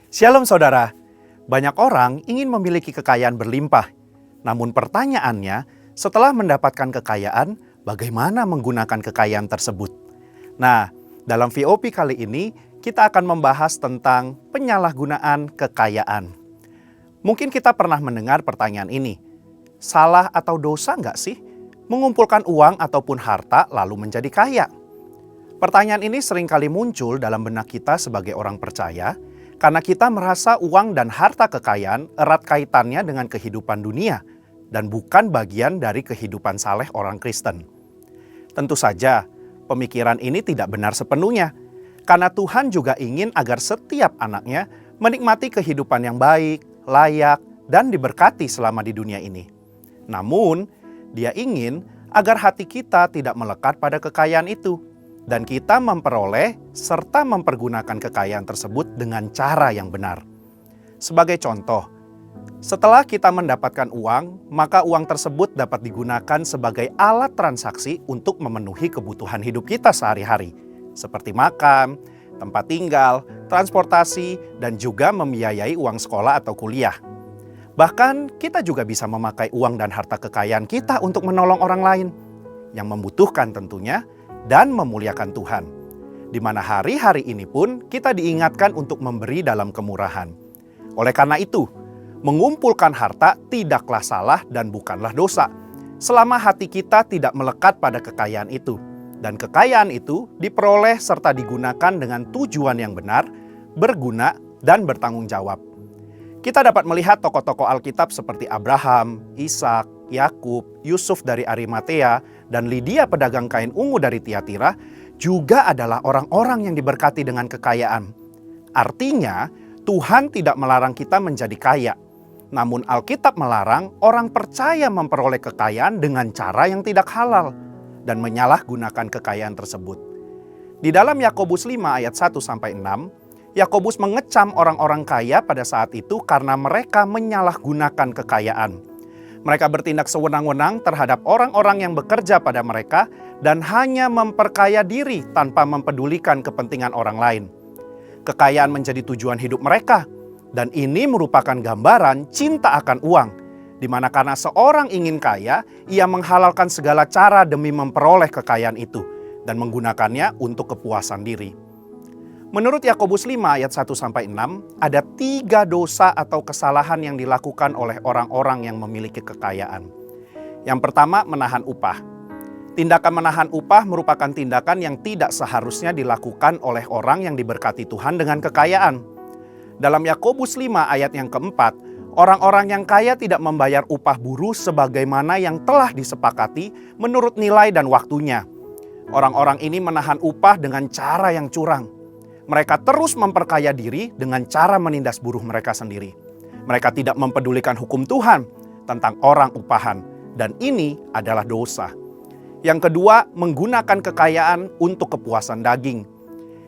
Shalom saudara, banyak orang ingin memiliki kekayaan berlimpah. Namun pertanyaannya, setelah mendapatkan kekayaan, bagaimana menggunakan kekayaan tersebut? Nah, dalam VOP kali ini, kita akan membahas tentang penyalahgunaan kekayaan. Mungkin kita pernah mendengar pertanyaan ini, salah atau dosa nggak sih mengumpulkan uang ataupun harta lalu menjadi kaya? Pertanyaan ini seringkali muncul dalam benak kita sebagai orang percaya, karena kita merasa uang dan harta kekayaan erat kaitannya dengan kehidupan dunia dan bukan bagian dari kehidupan saleh orang Kristen. Tentu saja, pemikiran ini tidak benar sepenuhnya, karena Tuhan juga ingin agar setiap anaknya menikmati kehidupan yang baik, layak, dan diberkati selama di dunia ini. Namun, Dia ingin agar hati kita tidak melekat pada kekayaan itu, dan kita memperoleh serta mempergunakan kekayaan tersebut dengan cara yang benar. Sebagai contoh, setelah kita mendapatkan uang, maka uang tersebut dapat digunakan sebagai alat transaksi untuk memenuhi kebutuhan hidup kita sehari-hari, seperti makan, tempat tinggal, transportasi, dan juga membiayai uang sekolah atau kuliah. Bahkan kita juga bisa memakai uang dan harta kekayaan kita untuk menolong orang lain yang membutuhkan tentunya, dan memuliakan Tuhan. Di mana hari-hari ini pun kita diingatkan untuk memberi dalam kemurahan. Oleh karena itu, mengumpulkan harta tidaklah salah dan bukanlah dosa, selama hati kita tidak melekat pada kekayaan itu. Dan kekayaan itu diperoleh serta digunakan dengan tujuan yang benar, berguna, dan bertanggung jawab. Kita dapat melihat tokoh-tokoh Alkitab seperti Abraham, Ishak, Yakub, Yusuf dari Arimatea, dan Lydia pedagang kain ungu dari Tiatira juga adalah orang-orang yang diberkati dengan kekayaan. Artinya, Tuhan tidak melarang kita menjadi kaya. Namun Alkitab melarang orang percaya memperoleh kekayaan dengan cara yang tidak halal dan menyalahgunakan kekayaan tersebut. Di dalam Yakobus 5 ayat 1-6, Yakobus mengecam orang-orang kaya pada saat itu karena mereka menyalahgunakan kekayaan. Mereka bertindak sewenang-wenang terhadap orang-orang yang bekerja pada mereka dan hanya memperkaya diri tanpa mempedulikan kepentingan orang lain. Kekayaan menjadi tujuan hidup mereka, dan ini merupakan gambaran cinta akan uang, di mana karena seorang ingin kaya, ia menghalalkan segala cara demi memperoleh kekayaan itu dan menggunakannya untuk kepuasan diri. Menurut Yakobus 5 ayat 1-6, ada 3 dosa atau kesalahan yang dilakukan oleh orang-orang yang memiliki kekayaan. Yang pertama, menahan upah. Tindakan menahan upah merupakan tindakan yang tidak seharusnya dilakukan oleh orang yang diberkati Tuhan dengan kekayaan. Dalam Yakobus 5 ayat yang keempat, orang-orang yang kaya tidak membayar upah buruh sebagaimana yang telah disepakati menurut nilai dan waktunya. Orang-orang ini menahan upah dengan cara yang curang. Mereka terus memperkaya diri dengan cara menindas buruh mereka sendiri. Mereka tidak mempedulikan hukum Tuhan tentang orang upahan, dan ini adalah dosa. Yang kedua, menggunakan kekayaan untuk kepuasan daging.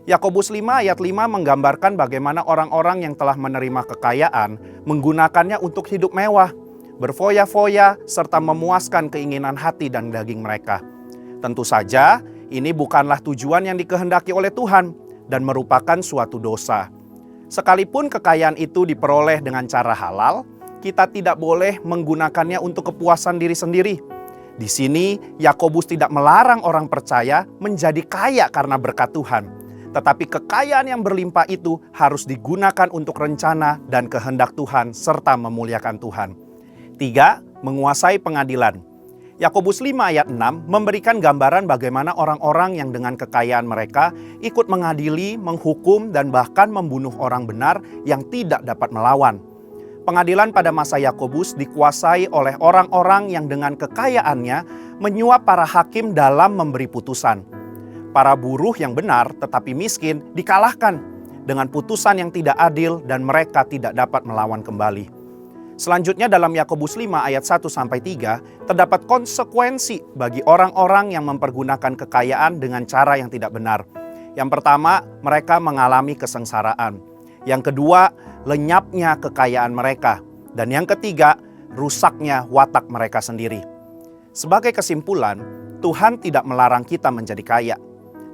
Yakobus 5 ayat 5 menggambarkan bagaimana orang-orang yang telah menerima kekayaan menggunakannya untuk hidup mewah, berfoya-foya, serta memuaskan keinginan hati dan daging mereka. Tentu saja, ini bukanlah tujuan yang dikehendaki oleh Tuhan dan merupakan suatu dosa. Sekalipun kekayaan itu diperoleh dengan cara halal, kita tidak boleh menggunakannya untuk kepuasan diri sendiri. Di sini, Yakobus tidak melarang orang percaya menjadi kaya karena berkat Tuhan. Tetapi kekayaan yang berlimpah itu harus digunakan untuk rencana dan kehendak Tuhan serta memuliakan Tuhan. 3. Menguasai pengadilan. Yakobus 5 ayat 6 memberikan gambaran bagaimana orang-orang yang dengan kekayaan mereka ikut mengadili, menghukum, dan bahkan membunuh orang benar yang tidak dapat melawan. Pengadilan pada masa Yakobus dikuasai oleh orang-orang yang dengan kekayaannya menyuap para hakim dalam memberi putusan. Para buruh yang benar tetapi miskin dikalahkan dengan putusan yang tidak adil dan mereka tidak dapat melawan kembali. Selanjutnya dalam Yakobus 5 ayat 1-3 terdapat konsekuensi bagi orang-orang yang mempergunakan kekayaan dengan cara yang tidak benar. Yang pertama, mereka mengalami kesengsaraan. Yang kedua, lenyapnya kekayaan mereka. Dan yang ketiga, rusaknya watak mereka sendiri. Sebagai kesimpulan, Tuhan tidak melarang kita menjadi kaya.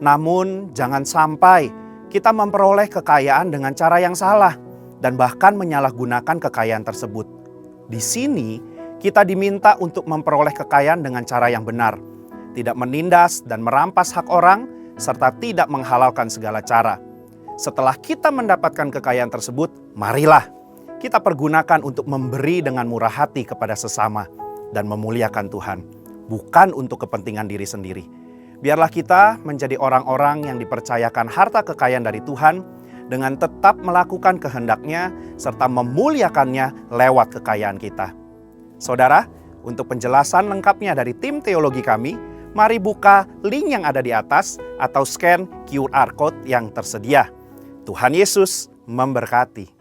Namun jangan sampai kita memperoleh kekayaan dengan cara yang salah, dan bahkan menyalahgunakan kekayaan tersebut. Di sini, kita diminta untuk memperoleh kekayaan dengan cara yang benar, tidak menindas dan merampas hak orang, serta tidak menghalalkan segala cara. Setelah kita mendapatkan kekayaan tersebut, marilah kita pergunakan untuk memberi dengan murah hati kepada sesama dan memuliakan Tuhan, bukan untuk kepentingan diri sendiri. Biarlah kita menjadi orang-orang yang dipercayakan harta kekayaan dari Tuhan dengan tetap melakukan kehendak-Nya serta memuliakannya lewat kekayaan kita. Saudara, untuk penjelasan lengkapnya dari tim teologi kami, mari buka link yang ada di atas atau scan QR code yang tersedia. Tuhan Yesus memberkati.